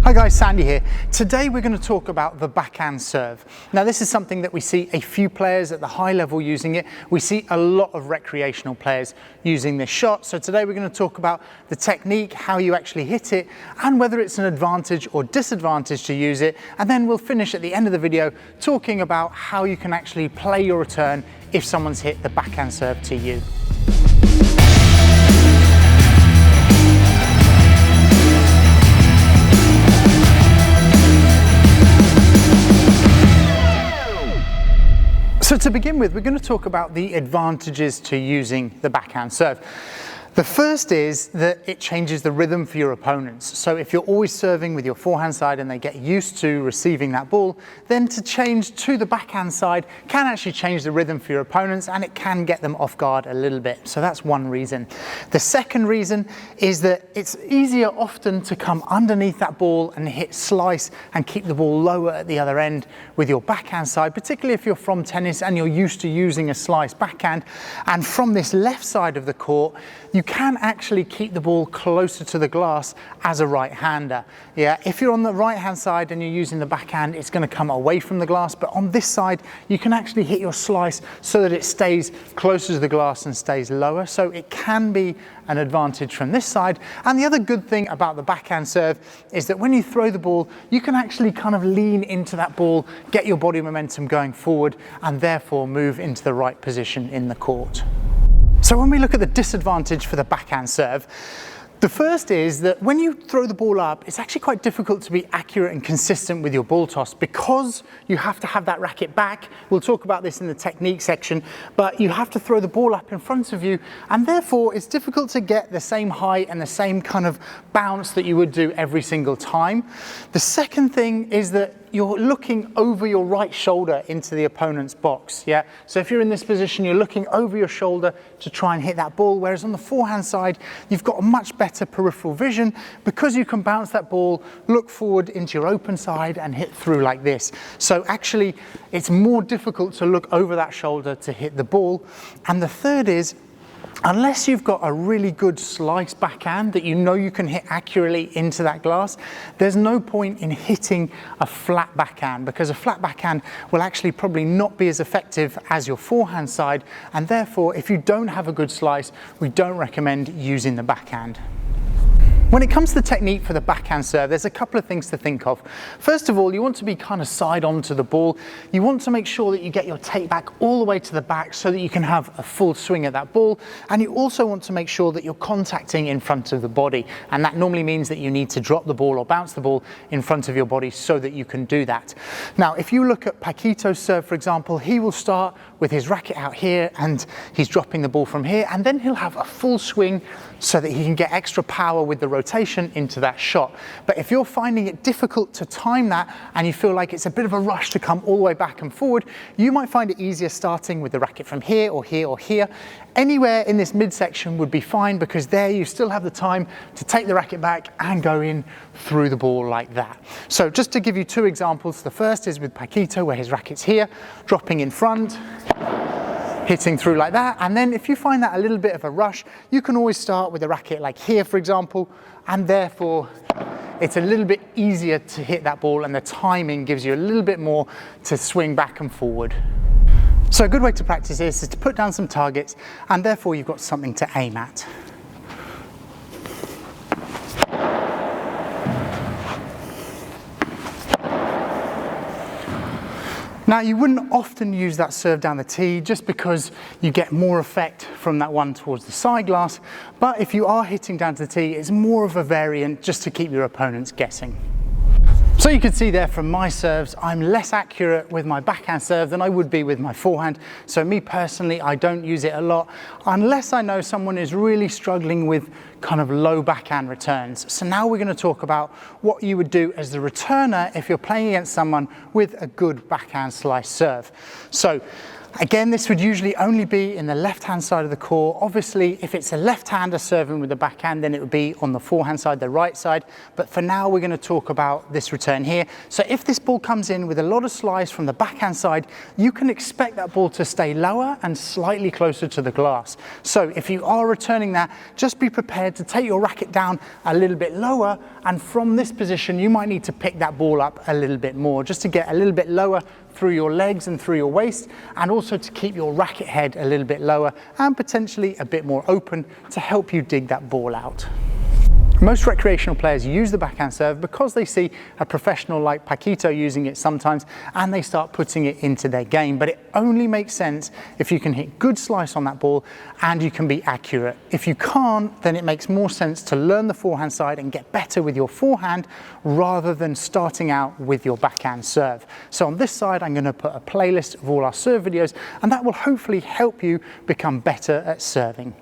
Hi guys, Sandy here. Today we're going to talk about the backhand serve. Now this is something that we see a few players at the high level using it. We see a lot of recreational players using this shot. So today we're going to talk about the technique, how you actually hit it, and whether it's an advantage or disadvantage to use it. And then we'll finish at the end of the video talking about how you can actually play your return if someone's hit the backhand serve to you. So to begin with, we're going to talk about the advantages to using the backhand serve. The first is that it changes the rhythm for your opponents. So if you're always serving with your forehand side and they get used to receiving that ball, then to change to the backhand side can actually change the rhythm for your opponents, and it can get them off guard a little bit. So that's one reason. The second reason is that it's easier often to come underneath that ball and hit slice and keep the ball lower at the other end with your backhand side, particularly if you're from tennis and you're used to using a slice backhand. And from this left side of the court, you can actually keep the ball closer to the glass as a right-hander. Yeah, if you're on the right-hand side and you're using the backhand, it's going to come away from the glass, but on this side, you can actually hit your slice so that it stays closer to the glass and stays lower. So it can be an advantage from this side. And the other good thing about the backhand serve is that when you throw the ball, you can actually kind of lean into that ball, get your body momentum going forward, and therefore move into the right position in the court. So when we look at the disadvantage for the backhand serve, the first is that when you throw the ball up, it's actually quite difficult to be accurate and consistent with your ball toss because you have to have that racket back. We'll talk about this in the technique section, but you have to throw the ball up in front of you, and therefore it's difficult to get the same height and the same kind of bounce that you would do every single time. The second thing is that you're looking over your right shoulder into the opponent's box, yeah? So if you're in this position, you're looking over your shoulder to try and hit that ball, whereas on the forehand side, you've got a much better peripheral vision because you can bounce that ball, look forward into your open side and hit through like this. So actually, it's more difficult to look over that shoulder to hit the ball. And the third is, unless you've got a really good slice backhand that you know you can hit accurately into that glass, there's no point in hitting a flat backhand because a flat backhand will actually probably not be as effective as your forehand side, and therefore if you don't have a good slice, we don't recommend using the backhand. When it comes to the technique for the backhand serve, there's a couple of things to think of. First of all, you want to be kind of side on to the ball. You want to make sure that you get your take back all the way to the back so that you can have a full swing at that ball. And you also want to make sure that you're contacting in front of the body. And that normally means that you need to drop the ball or bounce the ball in front of your body so that you can do that. Now, if you look at Paquito's serve, for example, he will start with his racket out here and he's dropping the ball from here, and then he'll have a full swing so that he can get extra power with the rotation into that shot. But if you're finding it difficult to time that and you feel like it's a bit of a rush to come all the way back and forward, you might find it easier starting with the racket from here or here or here. Anywhere in this midsection would be fine because there you still have the time to take the racket back and go in through the ball like that. So just to give you two examples, the first is with Paquito where his racket's here, dropping in front, hitting through like that. And then if you find that a little bit of a rush, you can always start with a racket like here, for example, and therefore it's a little bit easier to hit that ball and the timing gives you a little bit more to swing back and forward. So a good way to practice this is to put down some targets and therefore you've got something to aim at. Now, you wouldn't often use that serve down the tee just because you get more effect from that one towards the side glass, but if you are hitting down to the tee, it's more of a variant just to keep your opponents guessing. So you can see there from my serves, I'm less accurate with my backhand serve than I would be with my forehand. So me personally, I don't use it a lot unless I know someone is really struggling with kind of low backhand returns. So now we're going to talk about what you would do as the returner if you're playing against someone with a good backhand slice serve. So Again, this would usually only be in the left-hand side of the court. Obviously, if it's a left-hander serving with the backhand, then it would be on the forehand side, the right side. But for now, we're going to talk about this return here. So if this ball comes in with a lot of slice from the backhand side, you can expect that ball to stay lower and slightly closer to the glass. So if you are returning that, just be prepared to take your racket down a little bit lower. And from this position, you might need to pick that ball up a little bit more, just to get a little bit lower through your legs and through your waist, and also to keep your racket head a little bit lower and potentially a bit more open to help you dig that ball out. Most recreational players use the backhand serve because they see a professional like Paquito using it sometimes and they start putting it into their game. But it only makes sense if you can hit good slice on that ball and you can be accurate. If you can't, then it makes more sense to learn the forehand side and get better with your forehand rather than starting out with your backhand serve. So on this side, I'm going to put a playlist of all our serve videos, and that will hopefully help you become better at serving.